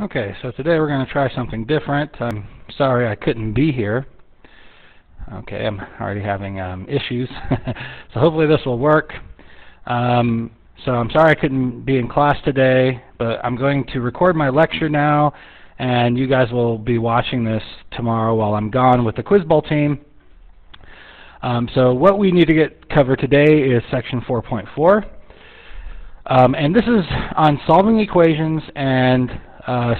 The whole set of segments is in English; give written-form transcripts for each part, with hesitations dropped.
Okay, so today we're going to try something different. I'm sorry I couldn't be here. Okay, I'm already having issues, so hopefully this will work. So I'm sorry I couldn't be in class today, but I'm going to record my lecture now, and you guys will be watching this tomorrow while I'm gone with the Quiz Bowl team. So what we need to get covered today is section 4.4, and this is on solving equations and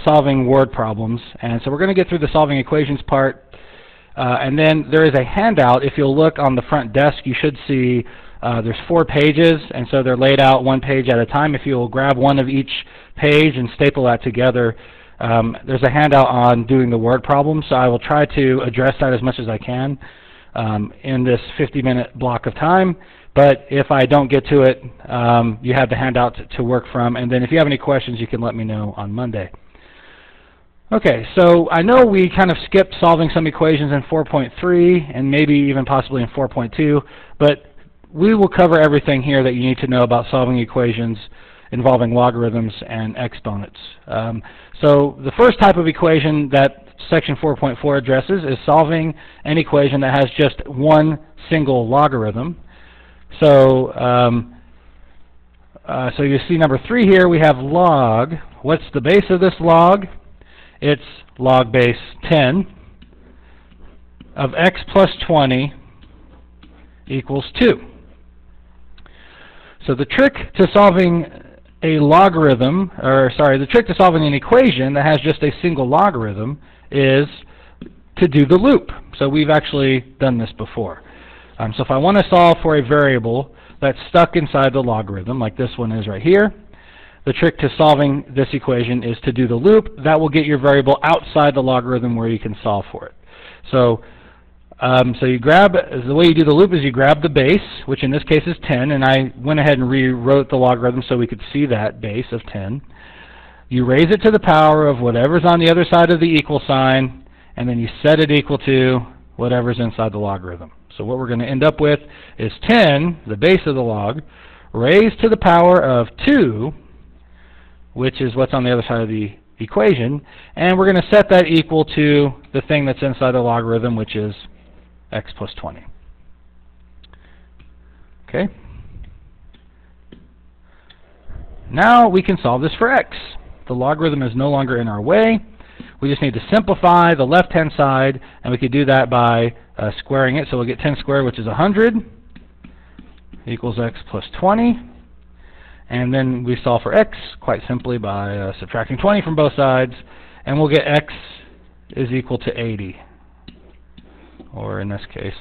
solving word problems. And so we're going to get through the solving equations part, and then there is a handout. If you'll look on the front desk, you should see there's 4 pages, and so they're laid out one page at a time. If you'll grab one of each page and staple that together, there's a handout on doing the word problem, so I will try to address that as much as I can in this 50-minute block of time. But if I don't get to it, you have the handout to work from, and then if you have any questions, you can let me know on Monday. Okay, so I know we kind of skipped solving some equations in 4.3 and maybe even possibly in 4.2, but we will cover everything here that you need to know about solving equations involving logarithms and exponents. So the first type of equation that section 4.4 addresses is solving an equation that has just one single logarithm. So, so you see number 3 here, we have log. What's the base of this log? It's log base 10 of x plus 20 equals 2. So the trick to solving a logarithm, or sorry, the trick to solving an equation that has just a single logarithm is to do the loop. So we've actually done this before. So if I want to solve for a variable that's stuck inside the logarithm, like this one is right here, the trick to solving this equation is to do the loop. That will get your variable outside the logarithm where you can solve for it. So, the way you do the loop is you grab the base, which in this case is 10, and I went ahead and rewrote the logarithm so we could see that base of 10. You raise it to the power of whatever's on the other side of the equal sign, and then you set it equal to whatever's inside the logarithm. So what we're going to end up with is 10, the base of the log, raised to the power of 2, which is what's on the other side of the equation, and we're going to set that equal to the thing that's inside the logarithm, which is x plus 20. Okay? Now we can solve this for x. The logarithm is no longer in our way. We just need to simplify the left-hand side, and we could do that by squaring it. So we'll get 10 squared, which is 100, equals x plus 20. And then we solve for x quite simply by subtracting 20 from both sides, and we'll get x is equal to 80. Or in this case,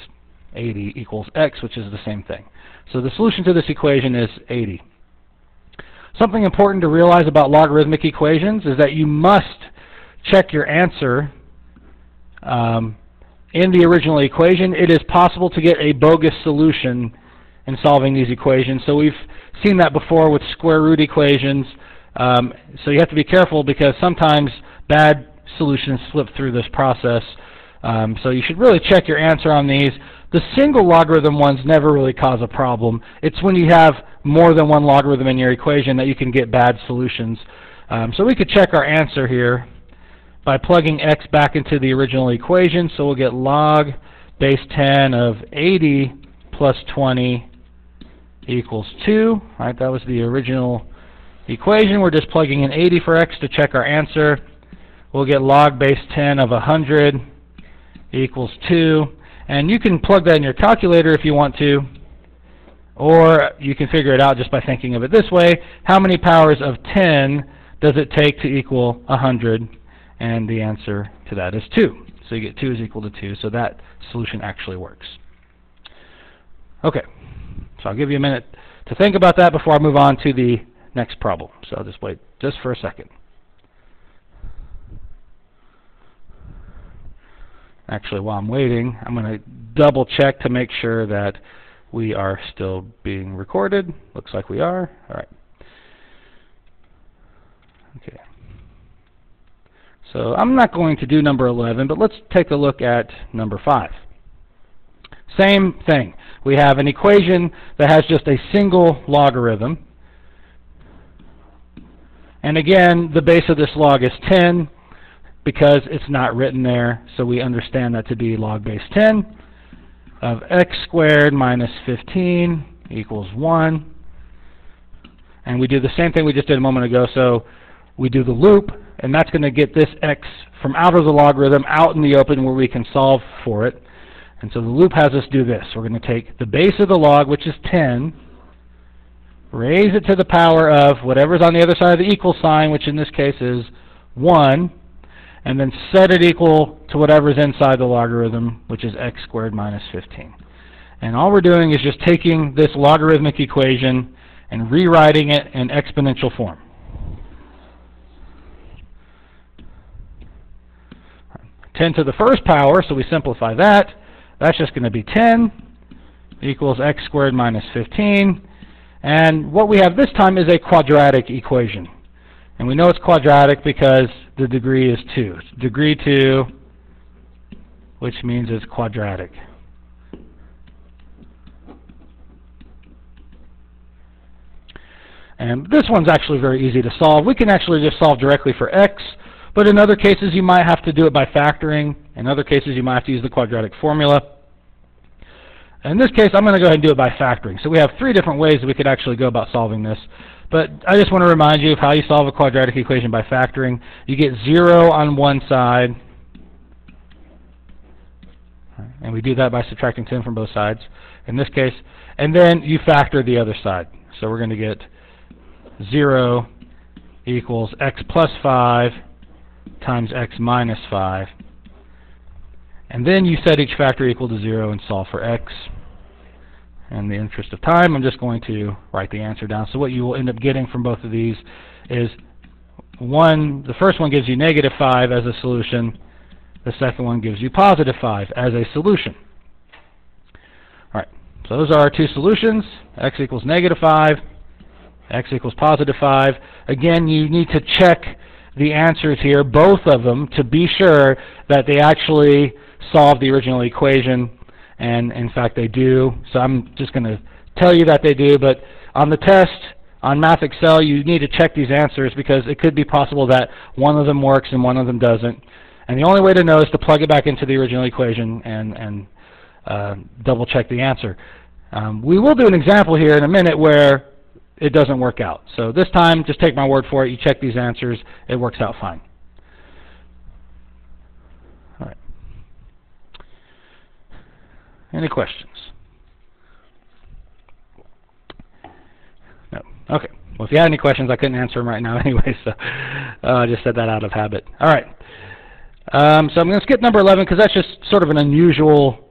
80 equals x, which is the same thing. So the solution to this equation is 80. Something important to realize about logarithmic equations is that you must check your answer in the original equation. It is possible to get a bogus solution in solving these equations. So we've seen that before with square root equations. So you have to be careful because sometimes bad solutions slip through this process. So you should really check your answer on these. The single logarithm ones never really cause a problem. It's when you have more than one logarithm in your equation that you can get bad solutions. So we could check our answer here by plugging x back into the original equation. So we'll get log base 10 of 80 plus 20 equals 2. Right, that was the original equation. We're just plugging in 80 for x to check our answer. We'll get log base 10 of 100 equals 2. And you can plug that in your calculator if you want to, or you can figure it out just by thinking of it this way. How many powers of 10 does it take to equal 100? And the answer to that is 2. So you get 2 is equal to 2, so that solution actually works. Okay, so I'll give you a minute to think about that before I move on to the next problem. So I'll just wait just for a second. Actually, while I'm waiting, I'm going to double check to make sure that we are still being recorded. Looks like we are. All right. Okay. So I'm not going to do number 11, but let's take a look at number 5. Same thing. We have an equation that has just a single logarithm. And again, the base of this log is 10 because it's not written there, so we understand that to be log base 10 of x squared minus 15 equals 1. And we do the same thing we just did a moment ago, so we do the loop, and that's going to get this x from out of the logarithm out in the open where we can solve for it. And so the loop has us do this. We're going to take the base of the log, which is 10, raise it to the power of whatever's on the other side of the equal sign, which in this case is 1, and then set it equal to whatever's inside the logarithm, which is x squared minus 15. And all we're doing is just taking this logarithmic equation and rewriting it in exponential form. Right. 10 to the first power, so we simplify that. That's just going to be 10 equals x squared minus 15. And what we have this time is a quadratic equation. And we know it's quadratic because the degree is 2. It's degree 2, which means it's quadratic. And this one's actually very easy to solve. We can actually just solve directly for x, but in other cases you might have to do it by factoring. In other cases you might have to use the quadratic formula. In this case, I'm going to go ahead and do it by factoring. So we have 3 different ways that we could actually go about solving this. But I just want to remind you of how you solve a quadratic equation by factoring. You get 0 on one side, and we do that by subtracting 10 from both sides in this case. And then you factor the other side. So we're going to get 0 equals x plus 5 times x minus 5. And then you set each factor equal to 0 and solve for x. In the interest of time, I'm just going to write the answer down. So what you will end up getting from both of these is the first one gives you negative 5 as a solution. The second one gives you positive 5 as a solution. All right, so those are our 2 solutions. X equals negative 5, x equals positive 5. Again, you need to check the answers here, both of them, to be sure that they actually solve the original equation, and in fact they do. So I'm just going to tell you that they do, but on the test, on Math Excel, you need to check these answers because it could be possible that one of them works and one of them doesn't. And the only way to know is to plug it back into the original equation and double check the answer. We will do an example here in a minute where it doesn't work out. So this time, just take my word for it. You check these answers, it works out fine. All right. Any questions? No. Okay. Well, if you had any questions, I couldn't answer them right now anyway, so I just said that out of habit. All right. So I'm going to skip number 11 because that's just sort of an unusual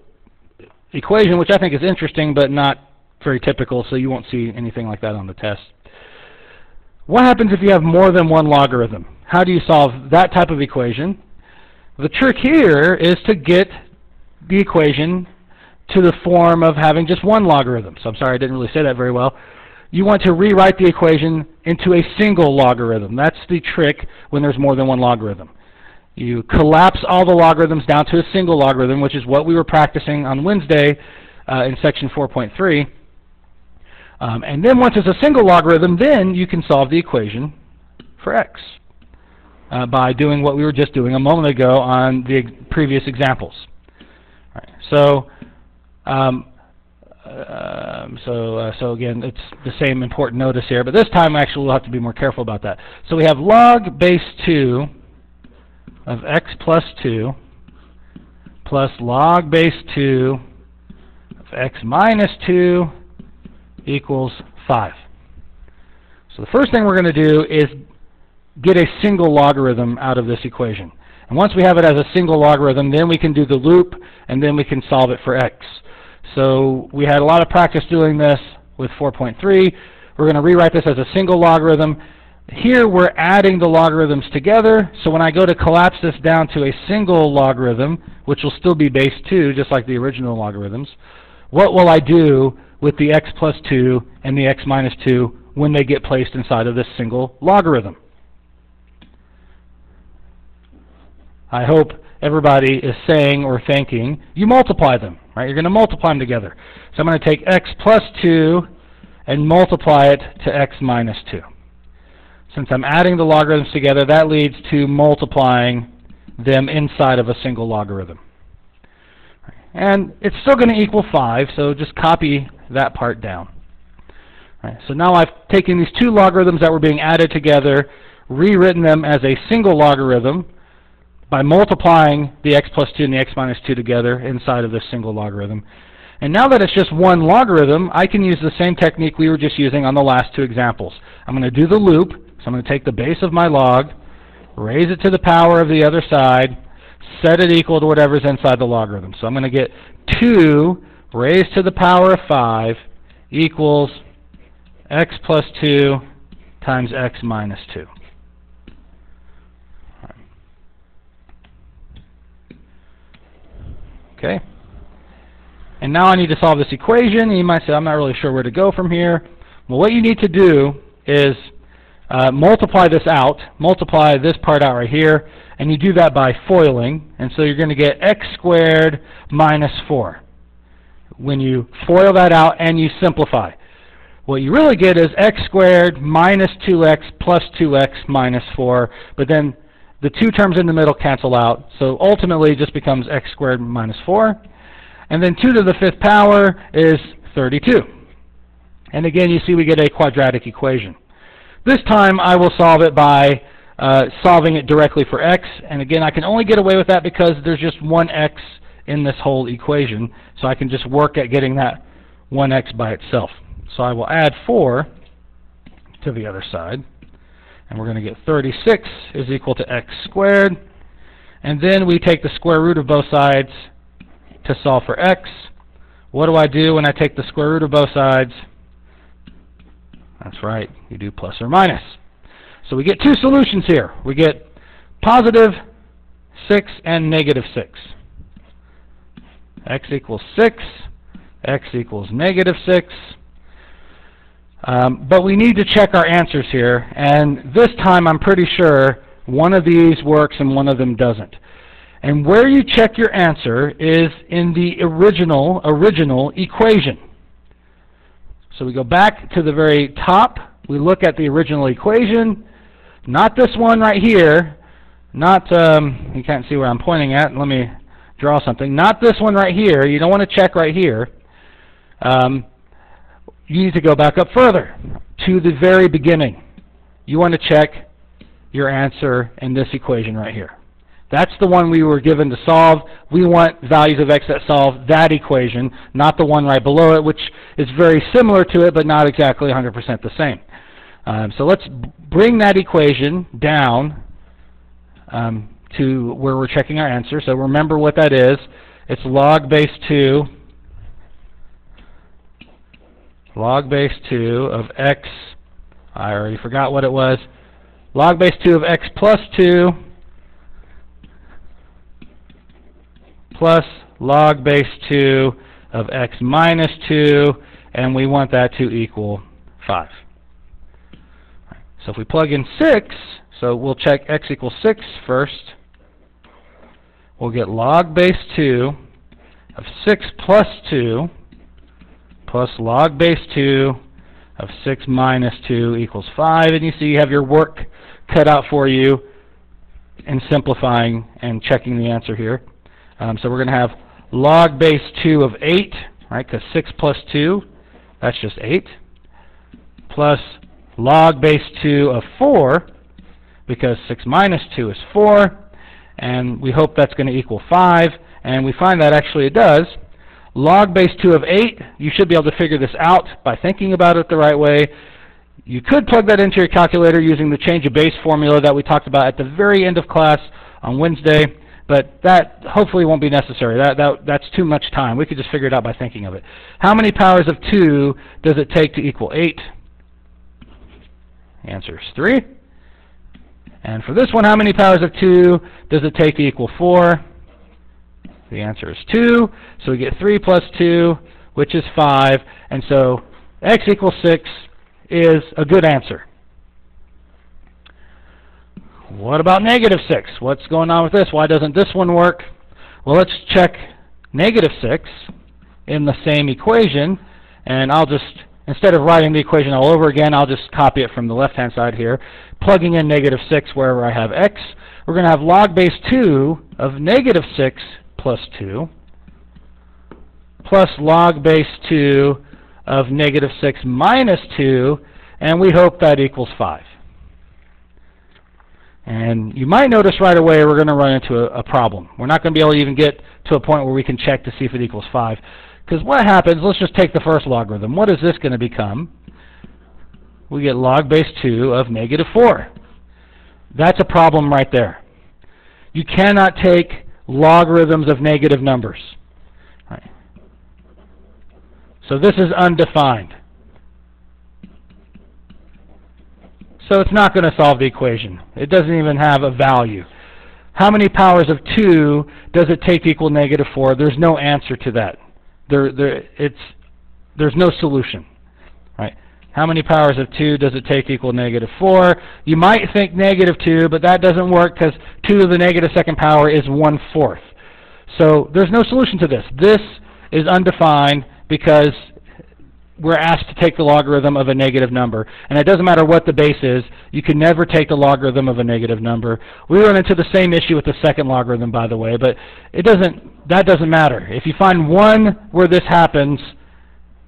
equation, which I think is interesting but not very typical, so you won't see anything like that on the test. What happens if you have more than one logarithm? How do you solve that type of equation? The trick here is to get the equation to the form of having just one logarithm. So I'm sorry I didn't really say that very well. You want to rewrite the equation into a single logarithm. That's the trick when there's more than one logarithm. You collapse all the logarithms down to a single logarithm, which is what we were practicing on Wednesday in section 4.3. And then once it's a single logarithm, then you can solve the equation for x by doing what we were just doing a moment ago on the previous examples. All right, so again, it's the same important notice here, but this time actually we'll have to be more careful about that. So we have log base 2 of x plus 2 plus log base 2 of x minus 2 equals 5. So the first thing we're going to do is get a single logarithm out of this equation. And once we have it as a single logarithm, then we can do the loop, and then we can solve it for x. So we had a lot of practice doing this with 4.3. We're going to rewrite this as a single logarithm. Here we're adding the logarithms together, so when I go to collapse this down to a single logarithm, which will still be base 2, just like the original logarithms, what will I do with the x plus 2 and the x minus 2 when they get placed inside of this single logarithm? I hope everybody is saying or thinking, you multiply them, right? You're going to multiply them together. So I'm going to take x plus 2 and multiply it to x minus 2. since I'm adding the logarithms together, that leads to multiplying them inside of a single logarithm. And it's still going to equal 5, so just copy that part down. Right, so now I've taken these two logarithms that were being added together, rewritten them as a single logarithm by multiplying the x plus 2 and the x minus 2 together inside of this single logarithm. And now that it's just one logarithm, I can use the same technique we were just using on the last two examples. I'm going to do the loop, so I'm going to take the base of my log, raise it to the power of the other side, set it equal to whatever's inside the logarithm. So I'm going to get 2 raised to the power of 5 equals x plus 2 times x minus 2. Okay. And now I need to solve this equation. And you might say, I'm not really sure where to go from here. Well, what you need to do is multiply this out, multiply this part out right here, and you do that by foiling. And so you're going to get x squared minus 4. When you FOIL that out and you simplify, what you really get is x squared minus 2x plus 2x minus 4, but then the two terms in the middle cancel out, so ultimately it just becomes x squared minus 4. And then 2 to the 5th power is 32. And again, you see we get a quadratic equation. This time I will solve it by solving it directly for x, and again, I can only get away with that because there's just one x in this whole equation, so I can just work at getting that 1x by itself. So I will add 4 to the other side, and we're going to get 36 is equal to x squared. And then we take the square root of both sides to solve for x. What do I do when I take the square root of both sides? That's right, you do plus or minus. So we get two solutions here. We get positive 6 and negative 6. X equals 6, x equals negative 6. But we need to check our answers here, and this time I'm pretty sure one of these works and one of them doesn't. And where you check your answer is in the original equation. So we go back to the very top, we look at the original equation, not this one right here, not, you can't see where I'm pointing at, let me draw something, not this one right here, you don't want to check right here. You need to go back up further to the very beginning. You want to check your answer in this equation right here. That's the one we were given to solve. We want values of x that solve that equation, not the one right below it, which is very similar to it, but not exactly 100% the same. So let's bring that equation down to where we're checking our answer. So remember what that is. It's log base 2 of x, I already forgot what it was, log base 2 of x plus 2 plus log base 2 of x minus 2, and we want that to equal 5. So if we plug in 6, so we'll check x equals 6 first, we'll get log base 2 of 6 plus 2 plus log base 2 of 6 minus 2 equals 5. And you see you have your work cut out for you in simplifying and checking the answer here. So we're going to have log base 2 of 8, right, because 6 plus 2, that's just 8, plus log base 2 of 4, because 6 minus 2 is 4, and we hope that's going to equal 5, and we find that actually it does. Log base 2 of 8, you should be able to figure this out by thinking about it the right way. You could plug that into your calculator using the change of base formula that we talked about at the very end of class on Wednesday, but that hopefully won't be necessary. That's too much time. We could just figure it out by thinking of it. How many powers of 2 does it take to equal 8? The answer is 3. And for this one, how many powers of 2 does it take to equal 4? The answer is 2. So we get 3 plus 2, which is 5. And so x equals 6 is a good answer. What about negative 6? What's going on with this? Why doesn't this one work? Well, let's check negative 6 in the same equation. And I'll just instead of writing the equation all over again, I'll just copy it from the left-hand side here, plugging in -6 wherever I have x. We're going to have log base 2 of -6 plus 2 plus log base 2 of -6 minus 2, and we hope that equals 5. And you might notice right away we're going to run into a problem. We're not going to be able to even get to a point where we can check to see if it equals 5. Because what happens, let's just take the first logarithm. What is this going to become? We get log base 2 of -4. That's a problem right there. You cannot take logarithms of negative numbers. Right. So this is undefined. So it's not going to solve the equation. It doesn't even have a value. How many powers of 2 does it take to equal -4? There's no answer to that. There's no solution. Right? How many powers of 2 does it take to equal -4? You might think -2, but that doesn't work because 2 to the -2nd power is 1/4. So there's no solution to this. This is undefined because we're asked to take the logarithm of a negative number. And it doesn't matter what the base is, you can never take the logarithm of a negative number. We run into the same issue with the second logarithm, by the way, but that doesn't matter. If you find one where this happens,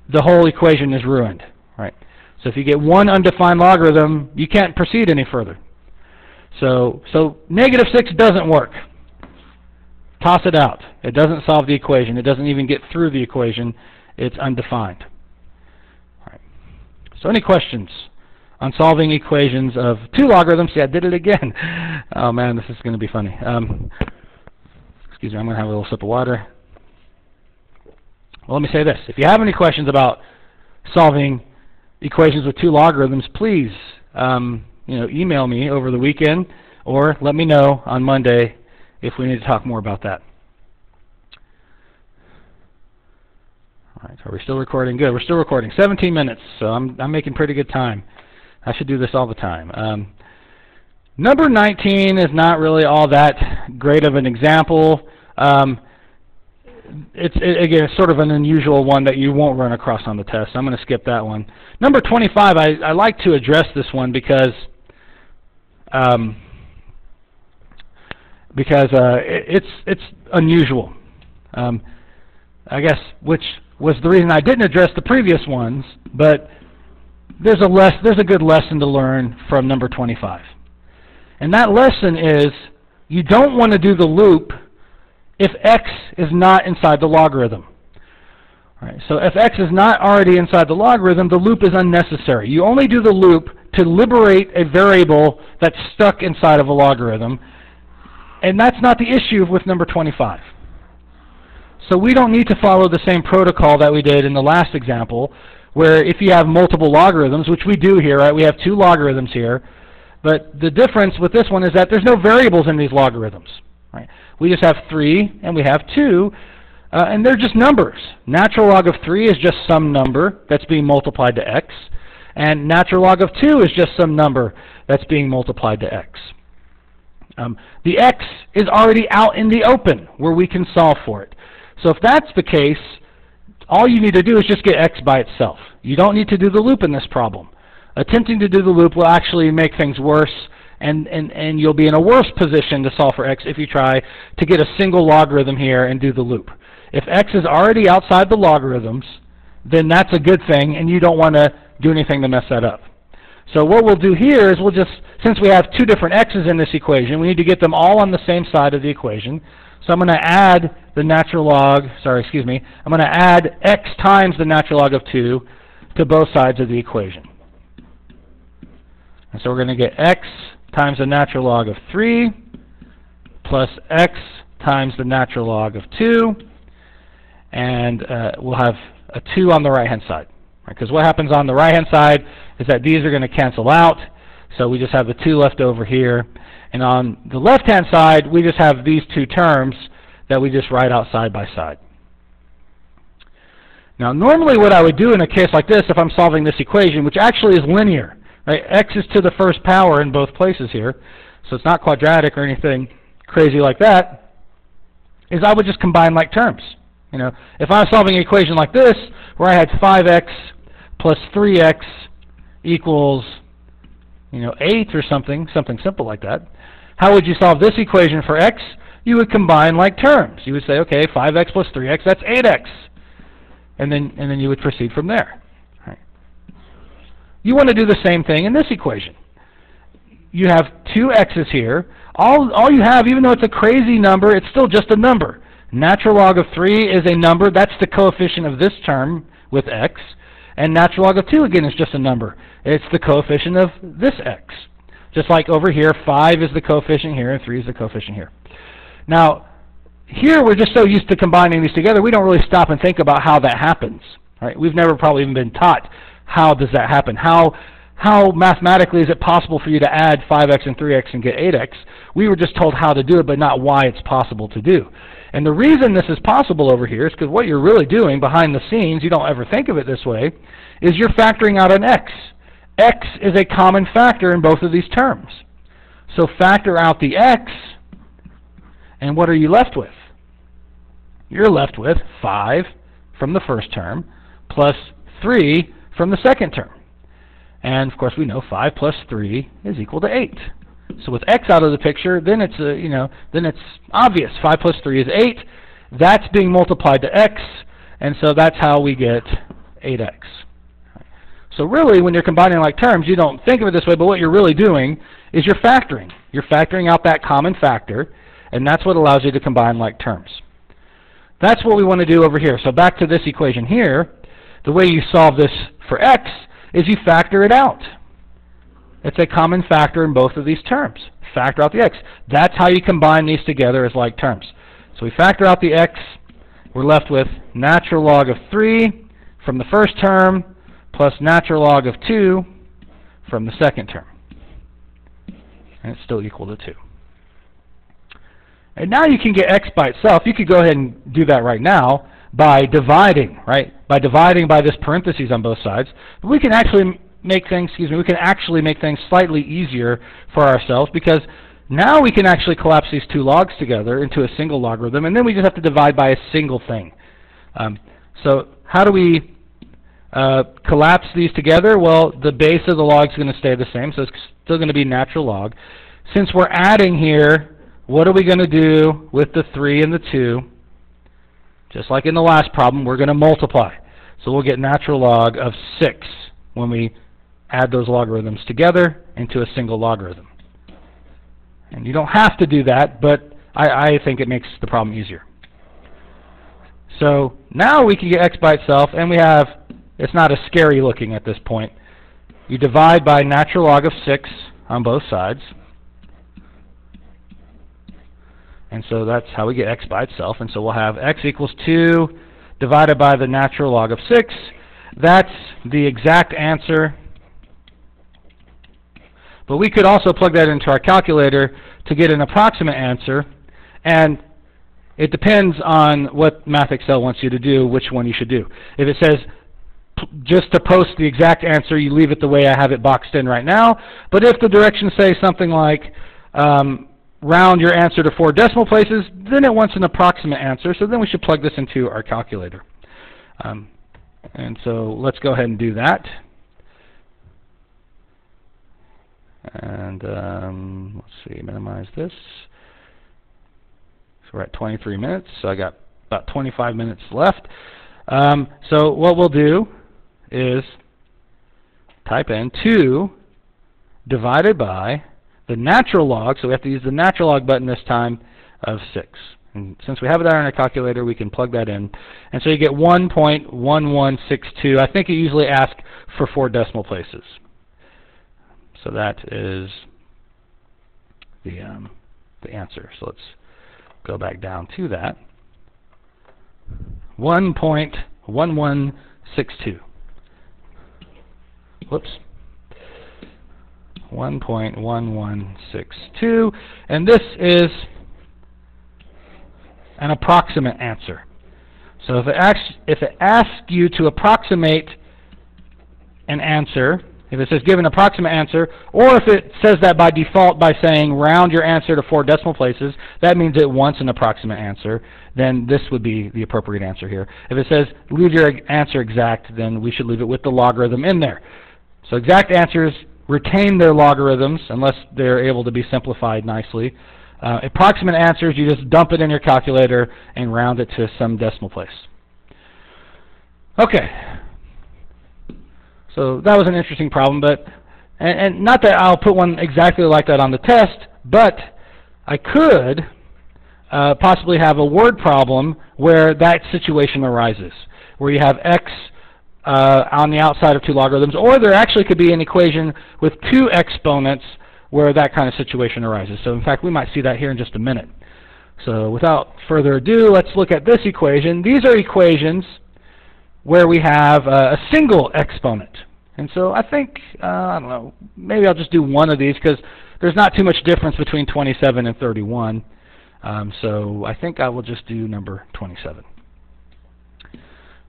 the whole equation is ruined. Right? So if you get one undefined logarithm, you can't proceed any further. So -6 doesn't work. Toss it out. It doesn't solve the equation. It doesn't even get through the equation. It's undefined. So any questions on solving equations of 2 logarithms? See, I did it again. Oh man, this is going to be funny. Excuse me, I'm going to have a little sip of water. Well, let me say this. If you have any questions about solving equations with 2 logarithms, please email me over the weekend or let me know on Monday if we need to talk more about that. All right, are we still recording? Good, we're still recording. 17 minutes, so I'm making pretty good time. I should do this all the time. Number 19 is not really all that great of an example. It's sort of an unusual one that you won't run across on the test. So I'm going to skip that one. Number 25, I like to address this one because it's unusual. I guess which was the reason I didn't address the previous ones, but there's a good lesson to learn from number 25. And that lesson is you don't want to do the loop if x is not inside the logarithm. All right, so if x is not already inside the logarithm, the loop is unnecessary. You only do the loop to liberate a variable that's stuck inside of a logarithm, and that's not the issue with number 25. So we don't need to follow the same protocol that we did in the last example, where if you have multiple logarithms, which we do here, right? We have 2 logarithms here, but the difference with this one is that there's no variables in these logarithms. Right? We just have 3 and we have 2, and they're just numbers. Natural log of 3 is just some number that's being multiplied to x, and natural log of 2 is just some number that's being multiplied to x. The x is already out in the open where we can solve for it. So if that's the case, all you need to do is just get x by itself. You don't need to do the loop in this problem. Attempting to do the loop will actually make things worse, and you'll be in a worse position to solve for x if you try to get a single logarithm here and do the loop. If x is already outside the logarithms, then that's a good thing, and you don't want to do anything to mess that up. So what we'll do here is since we have 2 different x's in this equation, we need to get them all on the same side of the equation. So I'm going to add the natural log, I'm going to add x times the natural log of 2 to both sides of the equation. And so we're going to get x times the natural log of 3 plus x times the natural log of 2, and we'll have a 2 on the right-hand side. Because what happens on the right-hand side is that these are going to cancel out, so we just have the 2 left over here. And on the left-hand side, we just have these 2 terms that we just write out side by side. Now, normally what I would do in a case like this, if I'm solving this equation, which actually is linear, right? X is to the first power in both places here, so it's not quadratic or anything crazy like that, is I would just combine like terms. If I was solving an equation like this, where I had 5x plus 3x equals, 8 or something simple like that. How would you solve this equation for x? You would combine like terms. You would say, okay, 5x plus 3x, that's 8x. And then you would proceed from there. Right. You want to do the same thing in this equation. You have two x's here. All you have, even though it's a crazy number, it's still just a number. Natural log of 3 is a number. That's the coefficient of this term with x. And natural log of 2, again, is just a number. It's the coefficient of this x. Just like over here, 5 is the coefficient here, and 3 is the coefficient here. Now, here we're just so used to combining these together, we don't really stop and think about how that happens. Right? We've never probably even been taught how does that happen. How mathematically is it possible for you to add 5x and 3x and get 8x? We were just told how to do it, but not why it's possible to do. And the reason this is possible over here is because what you're really doing behind the scenes, you don't ever think of it this way, is you're factoring out an x. X is a common factor in both of these terms. So factor out the x, and what are you left with? You're left with 5 from the first term plus 3 from the second term. And of course we know 5 plus 3 is equal to 8. So with x out of the picture, then it's then it's obvious. 5 plus 3 is 8. That's being multiplied to x, and so that's how we get 8x. So really, when you're combining like terms, you don't think of it this way, but what you're really doing is you're factoring. You're factoring out that common factor, and that's what allows you to combine like terms. That's what we want to do over here. So back to this equation here, the way you solve this for x is you factor it out. It's a common factor in both of these terms. Factor out the x. That's how you combine these together as like terms. So we factor out the x. We're left with natural log of 3 from the first term plus natural log of 2 from the second term. And it's still equal to 2. And now you can get x by itself. You could go ahead and do that right now by dividing, right? By dividing by this parentheses on both sides. But we can actually make things, we can actually make things slightly easier for ourselves, because now we can actually collapse these two logs together into a single logarithm, and then we just have to divide by a single thing. So how do we collapse these together? Well, the base of the log is going to stay the same, so it's still going to be natural log. Since we're adding here, what are we going to do with the 3 and the 2? Just like in the last problem, we're going to multiply. So we'll get natural log of 6 when we add those logarithms together into a single logarithm. And you don't have to do that, but I think it makes the problem easier. So now we can get x by itself, and we have, it's not as scary looking at this point. You divide by natural log of 6 on both sides. And so that's how we get x by itself. And so we'll have x equals 2 divided by the natural log of 6. That's the exact answer. But we could also plug that into our calculator to get an approximate answer. And it depends on what Math Excel wants you to do, which one you should do. If it says just to post the exact answer, you leave it the way I have it boxed in right now. But if the directions say something like round your answer to 4 decimal places, then it wants an approximate answer. So then we should plug this into our calculator. And so let's go ahead and do that. And let's see, minimize this. So we're at 23 minutes, so I got about 25 minutes left. So what we'll do is type in 2 divided by the natural log, so we have to use the natural log button this time, of 6. And since we have it on our calculator, we can plug that in. And so you get 1.1162. I think it usually asks for 4 decimal places. So that is the answer. So let's go back down to that. 1.1162. Whoops. 1.1162. And this is an approximate answer. So if it asks you to approximate an answer, If it says give an approximate answer, or if it says that by default by saying round your answer to 4 decimal places, that means it wants an approximate answer, then this would be the appropriate answer here. If it says leave your answer exact, then we should leave it with the logarithm in there. So exact answers retain their logarithms unless they're able to be simplified nicely. Approximate answers, you just dump it in your calculator and round it to some decimal place. Okay. So that was an interesting problem, but and not that I'll put one exactly like that on the test, but I could possibly have a word problem where that situation arises, where you have x on the outside of 2 logarithms, or there actually could be an equation with 2 exponents where that kind of situation arises. So in fact, we might see that here in just a minute. So without further ado, let's look at this equation. These are equations where we have a single exponent. And so I think, I don't know, maybe I'll just do one of these because there's not too much difference between 27 and 31. So I think I will just do number 27.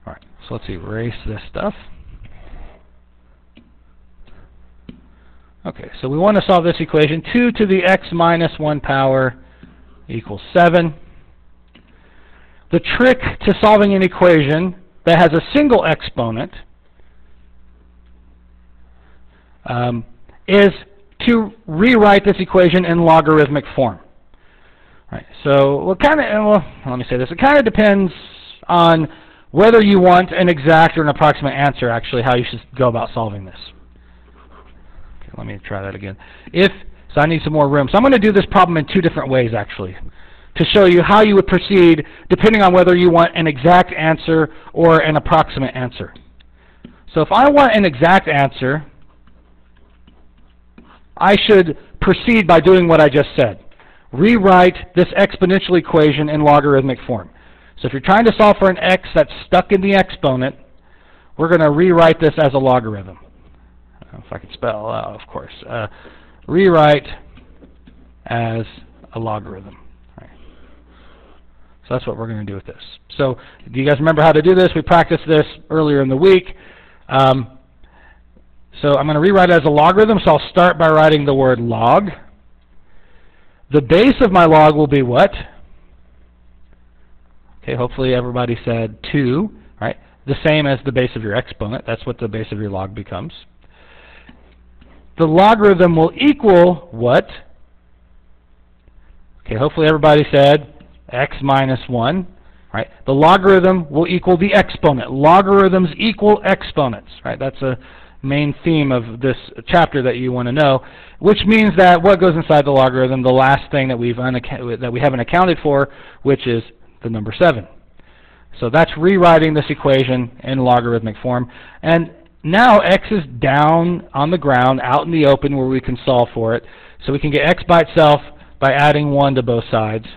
All right, so let's erase this stuff. Okay, so we want to solve this equation. 2 to the x minus 1 power equals 7. The trick to solving an equation that has a single exponent is to rewrite this equation in logarithmic form. Right, so well, let me say this. It kind of depends on whether you want an exact or an approximate answer, actually, how you should go about solving this. Okay, let me try that again. So I need some more room. So I'm going to do this problem in 2 different ways, actually, to show you how you would proceed depending on whether you want an exact answer or an approximate answer. So if I want an exact answer, I should proceed by doing what I just said. Rewrite this exponential equation in logarithmic form. So if you're trying to solve for an x that's stuck in the exponent, we're going to rewrite this as a logarithm. If I can spell, of course. Rewrite as a logarithm. So that's what we're going to do with this. So do you guys remember how to do this? We practiced this earlier in the week. So I'm going to rewrite it as a logarithm. So I'll start by writing the word log. The base of my log will be what? Okay, hopefully everybody said 2, right? The same as the base of your exponent. That's what the base of your log becomes. The logarithm will equal what? Okay, hopefully everybody said x minus 1, right? The logarithm will equal the exponent. Logarithms equal exponents, right? That's a main theme of this chapter that you want to know, which means that what goes inside the logarithm, the last thing that we haven't accounted for, which is the number 7. So that's rewriting this equation in logarithmic form. And now x is down on the ground, out in the open where we can solve for it. So we can get x by itself by adding 1 to both sides.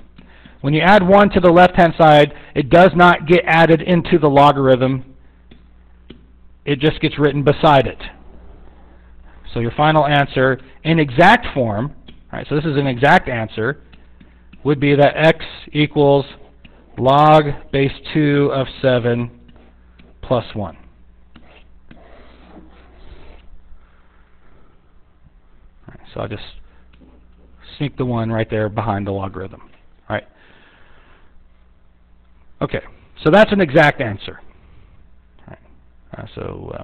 When you add 1 to the left-hand side, it does not get added into the logarithm. It just gets written beside it. So your final answer in exact form, right, so this is an exact answer, would be that x equals log base 2 of 7 plus 1. Right, so I'll just sneak the 1 right there behind the logarithm. Right. Okay, so that's an exact answer. So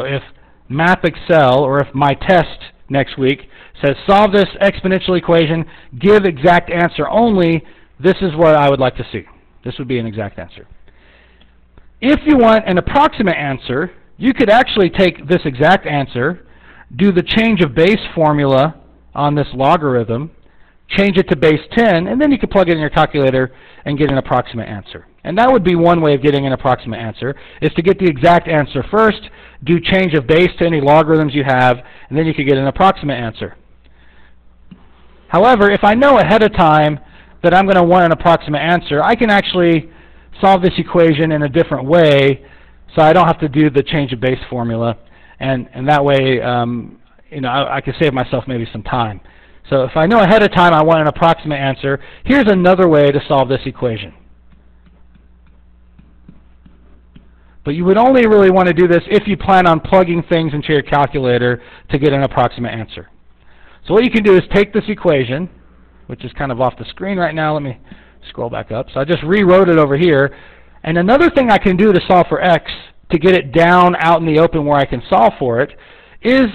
if Math Excel, or if my test next week says solve this exponential equation, give exact answer only, this is what I would like to see. This would be an exact answer. If you want an approximate answer, you could actually take this exact answer, do the change of base formula on this logarithm, change it to base 10, and then you could plug it in your calculator and get an approximate answer. And that would be one way of getting an approximate answer, is to get the exact answer first, do change of base to any logarithms you have, and then you could get an approximate answer. However, if I know ahead of time that I'm going to want an approximate answer, I can actually solve this equation in a different way, so I don't have to do the change of base formula, and that way I can save myself maybe some time. So if I know ahead of time I want an approximate answer, here's another way to solve this equation. But you would only really want to do this if you plan on plugging things into your calculator to get an approximate answer. So what you can do is take this equation, which is kind of off the screen right now. Let me scroll back up. So I just rewrote it over here. And another thing I can do to solve for x, to get it down out in the open where I can solve for it, is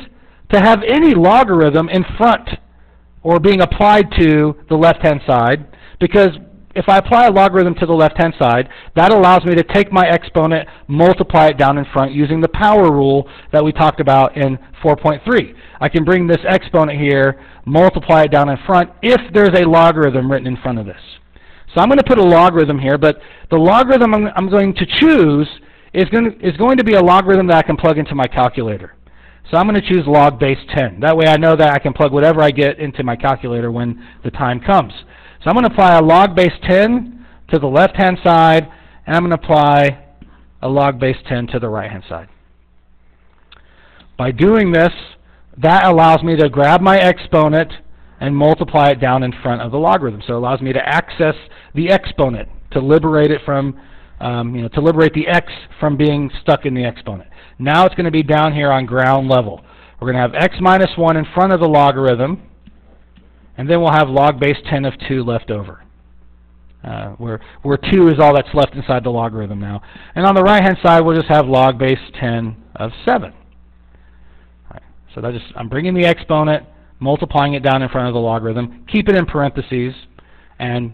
to have any logarithm in front or being applied to the left-hand side, because if I apply a logarithm to the left-hand side, that allows me to take my exponent, multiply it down in front using the power rule that we talked about in 4.3. I can bring this exponent here, multiply it down in front if there's a logarithm written in front of this. So I'm going to put a logarithm here, but the logarithm I'm going to choose is going to be a logarithm that I can plug into my calculator. So I'm going to choose log base 10. That way I know that I can plug whatever I get into my calculator when the time comes. So I'm going to apply a log base 10 to the left-hand side, and I'm going to apply a log base 10 to the right-hand side. By doing this, that allows me to grab my exponent and multiply it down in front of the logarithm. So it allows me to access the exponent, to liberate it from, to liberate the x from being stuck in the exponent. Now it's going to be down here on ground level. We're going to have x minus 1 in front of the logarithm, and then we'll have log base 10 of 2 left over, where 2 is all that's left inside the logarithm now. And on the right-hand side, we'll just have log base 10 of 7. All right, so I'm bringing the exponent, multiplying it down in front of the logarithm, keep it in parentheses, and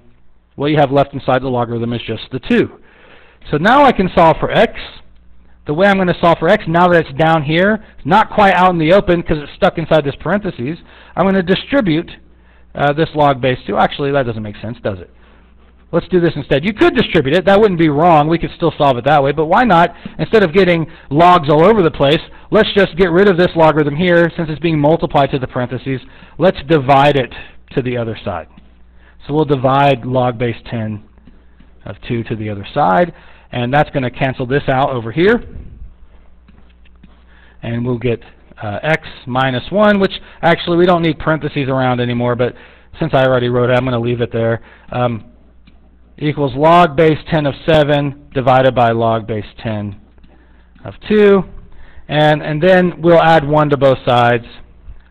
what you have left inside the logarithm is just the 2. So now I can solve for x. The way I'm going to solve for x, now that it's down here, it's not quite out in the open because it's stuck inside this parentheses, I'm going to distribute this log base 2. Actually, that doesn't make sense, does it? Let's do this instead. You could distribute it. That wouldn't be wrong. We could still solve it that way. But why not? Instead of getting logs all over the place, let's just get rid of this logarithm here. Since it's being multiplied to the parentheses, let's divide it to the other side. So we'll divide log base 10 of 2 to the other side. And that's going to cancel this out over here. And we'll get x minus 1, which actually we don't need parentheses around anymore, but since I already wrote it, I'm going to leave it there, equals log base 10 of 7 divided by log base 10 of 2. And then we'll add 1 to both sides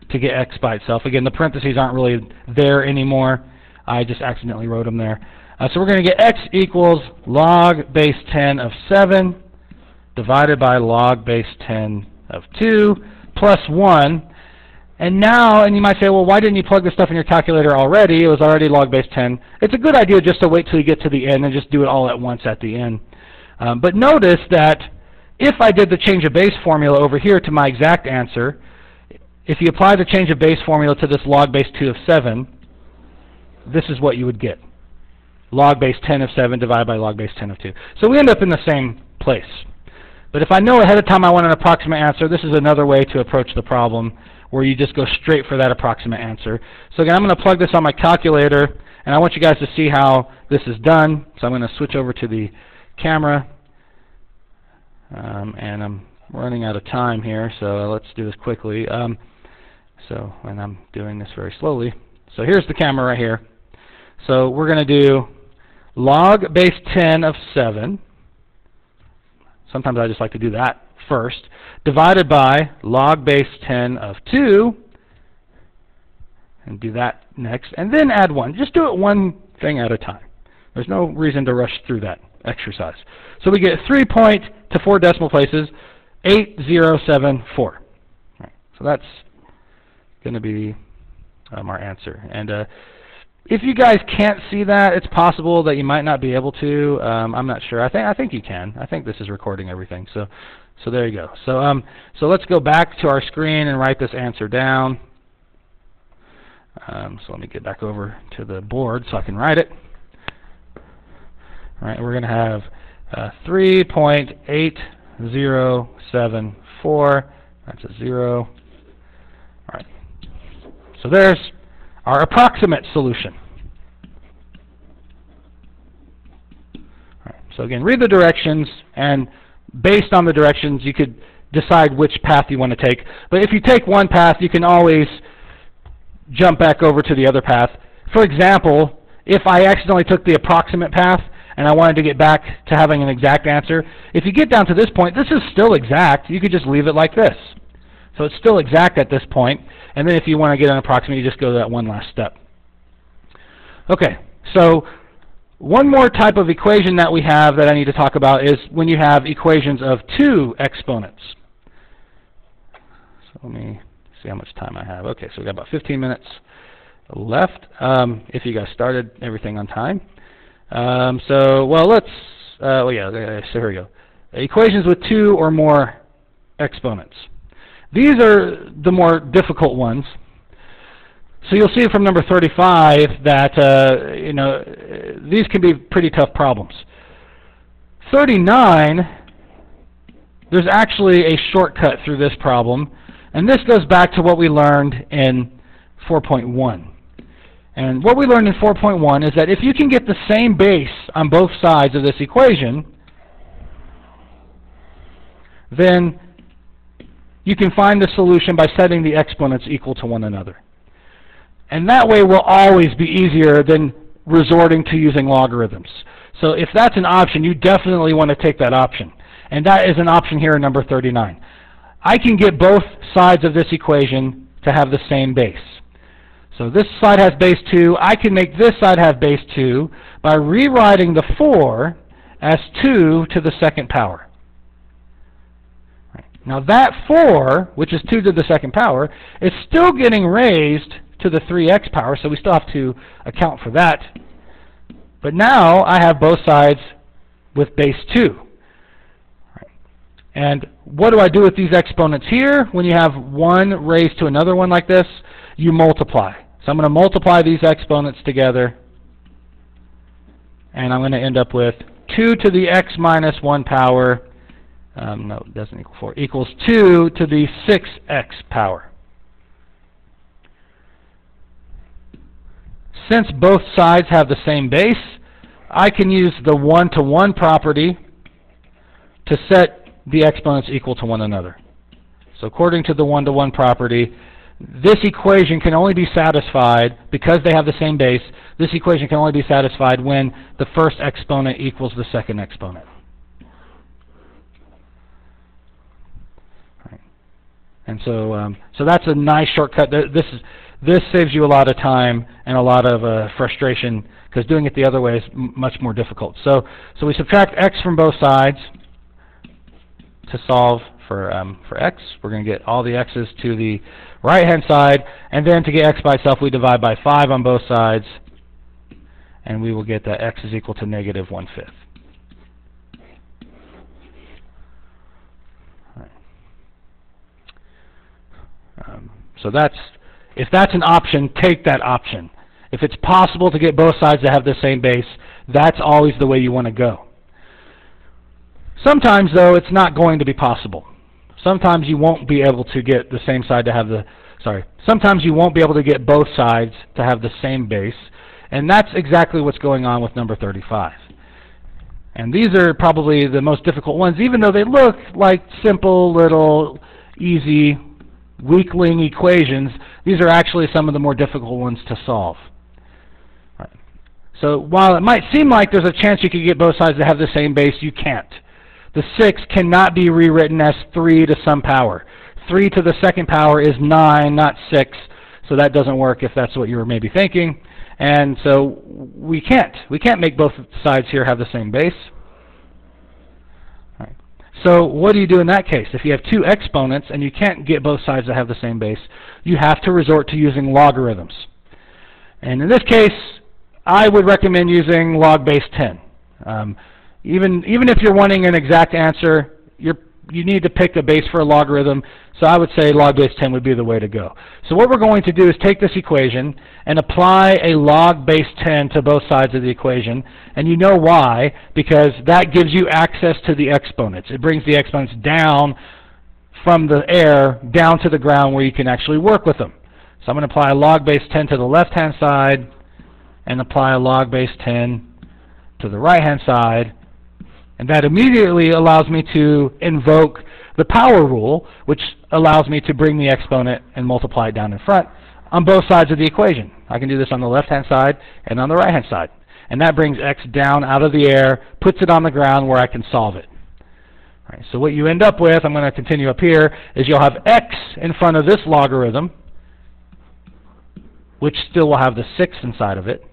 to get x by itself. Again, the parentheses aren't really there anymore. I just accidentally wrote them there. So we're going to get x equals log base 10 of 7 divided by log base 10 of 2 plus 1. And now, and you might say, well, why didn't you plug this stuff in your calculator already? It was already log base 10. It's a good idea just to wait till you get to the end and just do it all at once at the end. But notice that if I did the change of base formula over here to my exact answer, if you apply the change of base formula to this log base 2 of 7, this is what you would get. Log base 10 of 7 divided by log base 10 of 2. So we end up in the same place. But if I know ahead of time I want an approximate answer, this is another way to approach the problem where you just go straight for that approximate answer. So again, I'm going to plug this on my calculator, and I want you guys to see how this is done. So I'm going to switch over to the camera, and I'm running out of time here, so let's do this quickly. And I'm doing this very slowly. So here's the camera right here. So we're going to do log base 10 of 7. Sometimes I just like to do that first, divided by log base 10 of 2, and do that next, and then add 1. Just do it one thing at a time. There's no reason to rush through that exercise. So we get 3 point to 4 decimal places, 8074. Right, so that's going to be our answer. And if you guys can't see that, it's possible that you might not be able to. I'm not sure. I think you can. I think this is recording everything. So there you go. So let's go back to our screen and write this answer down. So let me get back over to the board so I can write it. All right, we're going to have 3.8074. That's a 0. All right. So there's our approximate solution. All right, so again, read the directions, and based on the directions, you could decide which path you want to take. But if you take one path, you can always jump back over to the other path. For example, if I accidentally took the approximate path, and I wanted to get back to having an exact answer, if you get down to this point, this is still exact. You could just leave it like this. So it's still exact at this point, and then if you want to get an approximate, you just go to that one last step. Okay, so one more type of equation that we have that I need to talk about is when you have equations of two exponents. So let me see how much time I have. Okay, so we've got about 15 minutes left, if you guys started everything on time. So here we go. Equations with two or more exponents. These are the more difficult ones. So you'll see from number 35 that these can be pretty tough problems. 39, there's actually a shortcut through this problem, and this goes back to what we learned in 4.1. And what we learned in 4.1 is that if you can get the same base on both sides of this equation, then you can find the solution by setting the exponents equal to one another. And that way will always be easier than resorting to using logarithms. So if that's an option, you definitely want to take that option. And that is an option here in number 39. I can get both sides of this equation to have the same base. So this side has base 2. I can make this side have base 2 by rewriting the 4 as 2 to the second power. Now that 4, which is 2 to the second power, is still getting raised to the 3x power, so we still have to account for that. But now I have both sides with base 2. And what do I do with these exponents here? When you have one raised to another one like this, you multiply. So I'm going to multiply these exponents together, and I'm going to end up with 2 to the x minus 1 power. No, it doesn't equal 4. Equals 2 to the 6x power. Since both sides have the same base, I can use the one-to-one property to set the exponents equal to one another. So according to the one-to-one property, this equation can only be satisfied, because they have the same base, this equation can only be satisfied when the first exponent equals the second exponent. And so that's a nice shortcut. This saves you a lot of time and a lot of frustration, because doing it the other way is much more difficult. So we subtract x from both sides to solve for x. We're going to get all the x's to the right-hand side, and then to get x by itself, we divide by 5 on both sides, and we will get that x is equal to negative 1/5. So if that's an option, take that option. If it's possible to get both sides to have the same base, that's always the way you want to go. Sometimes, though, it's not going to be possible. Sometimes you won't be able to get the same side to have sometimes you won't be able to get both sides to have the same base, and that's exactly what's going on with number 35. And these are probably the most difficult ones, even though they look like simple, little, easy weakling equations. These are actually some of the more difficult ones to solve. Right. So while it might seem like there's a chance you could get both sides to have the same base, you can't. The 6 cannot be rewritten as 3 to some power. 3 to the second power is 9, not 6, so that doesn't work if that's what you were maybe thinking. And so we can't make both sides here have the same base. So what do you do in that case? If you have two exponents and you can't get both sides to have the same base, you have to resort to using logarithms. And in this case, I would recommend using log base 10. Even if you're wanting an exact answer, you need to pick a base for a logarithm, so I would say log base 10 would be the way to go. So what we're going to do is take this equation and apply a log base 10 to both sides of the equation, and you know why, because that gives you access to the exponents. It brings the exponents down from the air down to the ground where you can actually work with them. So I'm going to apply a log base 10 to the left-hand side and apply a log base 10 to the right-hand side. And that immediately allows me to invoke the power rule, which allows me to bring the exponent and multiply it down in front on both sides of the equation. I can do this on the left-hand side and on the right-hand side. and that brings x down out of the air, puts it on the ground where I can solve it. All right, so what you end up with, I'm going to continue up here, is you'll have x in front of this logarithm, which still will have the 6 inside of it.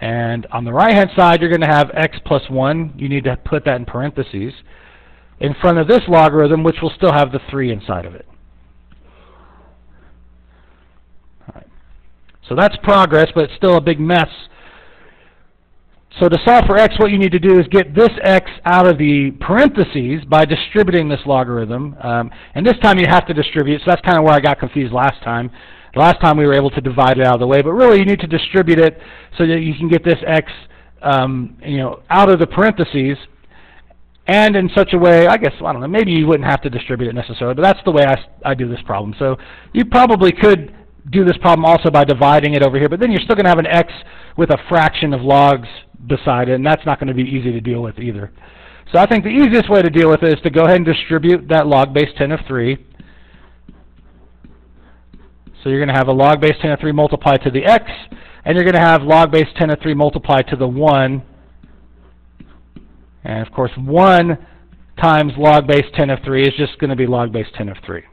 And on the right-hand side, you're going to have x plus 1. You need to put that in parentheses in front of this logarithm, which will still have the 3 inside of it. All right. So that's progress, but it's still a big mess. So to solve for x, what you need to do is get this x out of the parentheses by distributing this logarithm. And this time you have to distribute, so that's kind of where I got confused last time. Last time we were able to divide it out of the way, but really you need to distribute it so that you can get this x out of the parentheses, and in such a way, I guess, I don't know, maybe you wouldn't have to distribute it necessarily, but that's the way I do this problem. So you probably could do this problem also by dividing it over here, but then you're still going to have an x with a fraction of logs beside it, and that's not going to be easy to deal with either. So I think the easiest way to deal with it is to go ahead and distribute that log base 10 of 3. So you're going to have a log base 10 of 3 multiplied to the x, and you're going to have log base 10 of 3 multiplied to the 1. And of course, 1 times log base 10 of 3 is just going to be log base 10 of 3.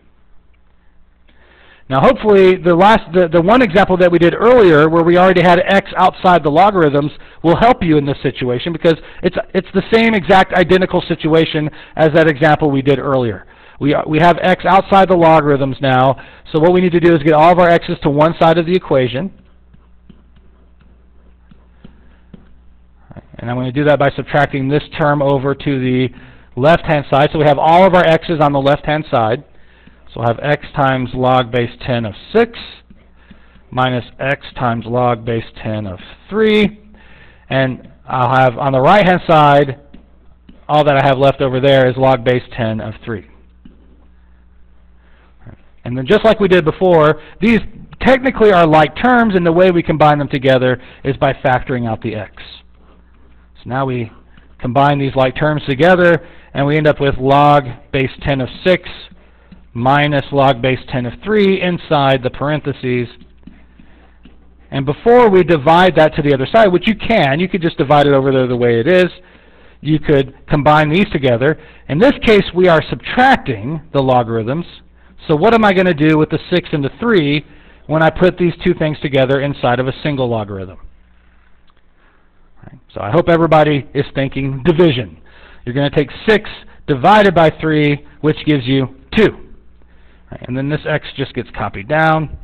Now hopefully the one example that we did earlier, where we already had x outside the logarithms, will help you in this situation, because it's the same exact identical situation as that example we did earlier. We have x outside the logarithms now, so what we need to do is get all of our x's to one side of the equation. And I'm going to do that by subtracting this term over to the left-hand side. So we have all of our x's on the left-hand side. So we'll have x times log base 10 of 6 minus x times log base 10 of 3. And I'll have on the right-hand side, all that I have left over there is log base 10 of 3. And then just like we did before, these technically are like terms, and the way we combine them together is by factoring out the x. So now we combine these like terms together, and we end up with log base 10 of 6 minus log base 10 of 3 inside the parentheses. And before we divide that to the other side, which you could just divide it over there the way it is. You could combine these together. In this case, we are subtracting the logarithms. So what am I going to do with the 6 and the 3 when I put these two things together inside of a single logarithm? Right. So I hope everybody is thinking division. You're going to take 6 divided by 3, which gives you 2. Right. And then this x just gets copied down,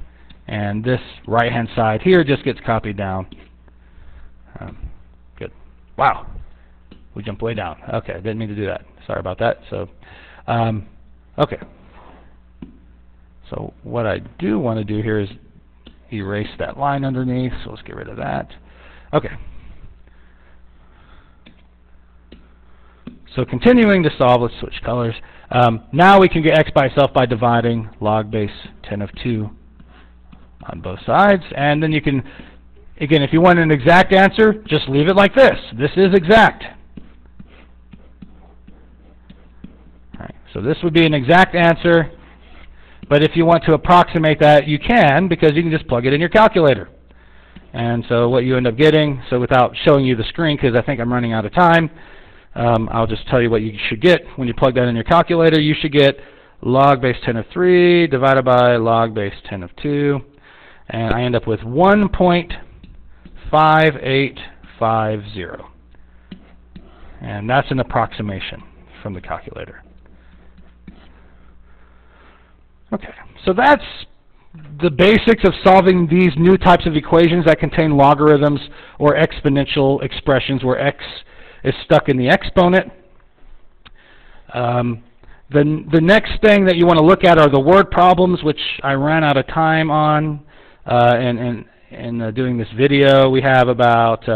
and this right-hand side here just gets copied down. Good. Wow. We jumped way down. Okay, I didn't mean to do that. Sorry about that. So, okay. So what I do want to do here is erase that line underneath, so let's get rid of that. Okay. So continuing to solve, let's switch colors. Now we can get x by itself by dividing log base 10 of 2 on both sides. And then you can, again, if you want an exact answer, just leave it like this. This is exact. All right, so this would be an exact answer. But if you want to approximate that, you can, because you can just plug it in your calculator. And so what you end up getting, so without showing you the screen, because I think I'm running out of time, I'll just tell you what you should get when you plug that in your calculator. You should get log base 10 of 3 divided by log base 10 of 2. And I end up with 1.5850. And that's an approximation from the calculator. Okay, so that's the basics of solving these new types of equations that contain logarithms or exponential expressions where x is stuck in the exponent. The next thing that you want to look at are the word problems, which I ran out of time on in doing this video. We have about,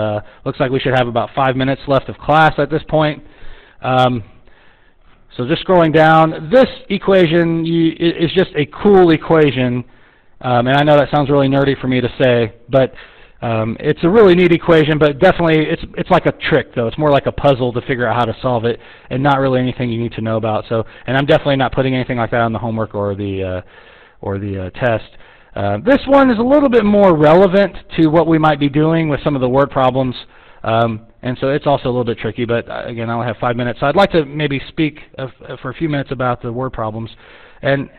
looks like we should have about 5 minutes left of class at this point. So just scrolling down, this equation is just a cool equation, and I know that sounds really nerdy for me to say, but it's a really neat equation, but definitely it's like a trick, though. It's more like a puzzle to figure out how to solve it, and not really anything you need to know about. So, and I'm definitely not putting anything like that on the homework or the test. This one is a little bit more relevant to what we might be doing with some of the word problems, and so it's also a little bit tricky, but again, I only have 5 minutes. So I'd like to maybe speak for a few minutes about the word problems. And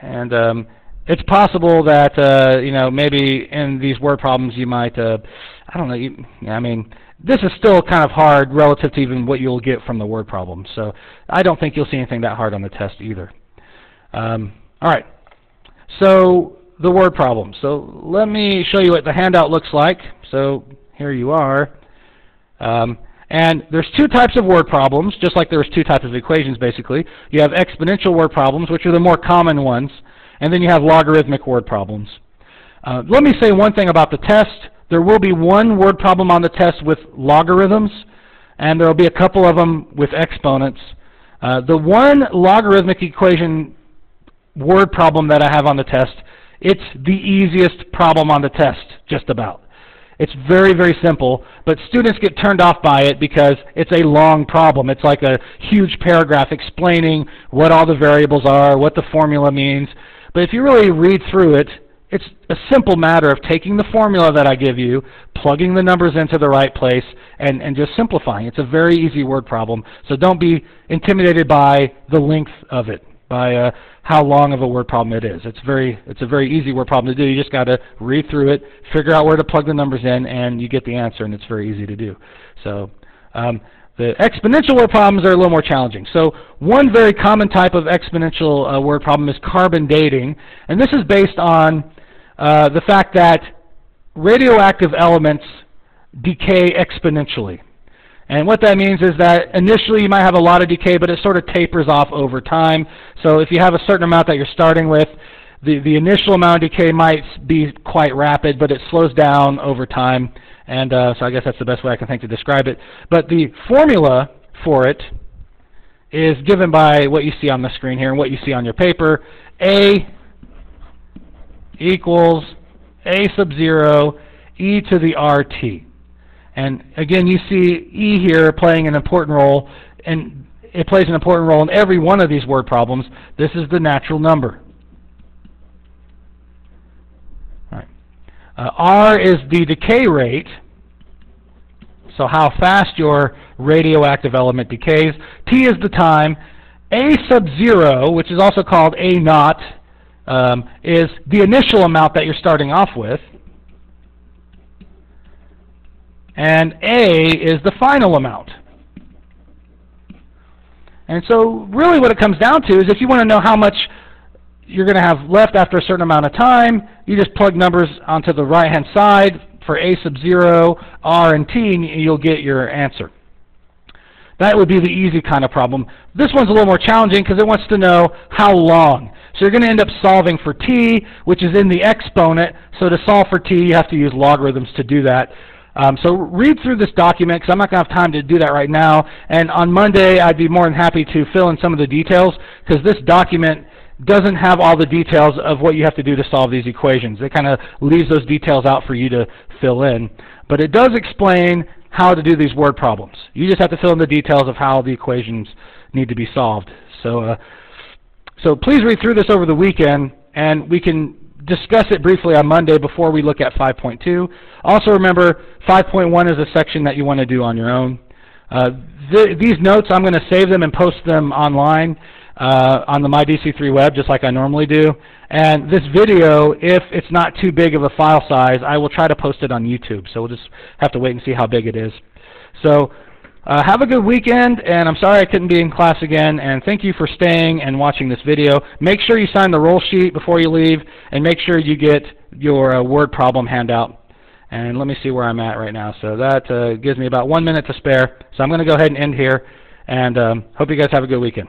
it's possible that, you know, maybe in these word problems you might, I don't know, I mean, this is still kind of hard relative to even what you'll get from the word problem. So I don't think you'll see anything that hard on the test either. All right, so the word problem. So let me show you what the handout looks like. So here you are. And there's two types of word problems, just like there's two types of equations, basically. You have exponential word problems, which are the more common ones, and then you have logarithmic word problems. Let me say one thing about the test. There will be one word problem on the test with logarithms, and there will be a couple of them with exponents. The one logarithmic equation word problem that I have on the test, it's the easiest problem on the test, just about. It's very, very simple, but students get turned off by it because it's a long problem. It's like a huge paragraph explaining what all the variables are, what the formula means. But if you really read through it, it's a simple matter of taking the formula that I give you, plugging the numbers into the right place, and just simplifying. It's a very easy word problem, so don't be intimidated by the length of it, by how long of a word problem it is. It's a very easy word problem to do. You just got to read through it, figure out where to plug the numbers in, and you get the answer, and it's very easy to do. So the exponential word problems are a little more challenging. So one very common type of exponential word problem is carbon dating, and this is based on the fact that radioactive elements decay exponentially. And what that means is that initially you might have a lot of decay, but it sort of tapers off over time. So if you have a certain amount that you're starting with, the initial amount of decay might be quite rapid, but it slows down over time. And so I guess that's the best way I can think to describe it. But the formula for it is given by what you see on the screen here and what you see on your paper. A equals A sub 0 e to the RT. And again, you see E here playing an important role, and it plays an important role in every one of these word problems. This is the natural number. All right. R is the decay rate, so how fast your radioactive element decays. T is the time. A sub 0, which is also called A naught, is the initial amount that you're starting off with. And A is the final amount. And so really what it comes down to is if you want to know how much you're going to have left after a certain amount of time, you just plug numbers onto the right-hand side for A sub 0, R, and T, and you'll get your answer. That would be the easy kind of problem. This one's a little more challenging because it wants to know how long. So you're going to end up solving for T, which is in the exponent. So to solve for T, you have to use logarithms to do that. So read through this document because I'm not going to have time to do that right now. And on Monday, I'd be more than happy to fill in some of the details because this document doesn't have all the details of what you have to do to solve these equations. It kind of leaves those details out for you to fill in. But it does explain how to do these word problems. You just have to fill in the details of how the equations need to be solved. So, so please read through this over the weekend, and we can discuss it briefly on Monday before we look at 5.2. Also remember, 5.1 is a section that you want to do on your own. These notes, I'm going to save them and post them online on the MyDC3 web, just like I normally do. And this video, if it's not too big of a file size, I will try to post it on YouTube. So we'll just have to wait and see how big it is. So have a good weekend, and I'm sorry I couldn't be in class again, and thank you for staying and watching this video. Make sure you sign the roll sheet before you leave, and make sure you get your word problem handout. And let me see where I'm at right now. So that gives me about 1 minute to spare. So I'm going to go ahead and end here, and hope you guys have a good weekend.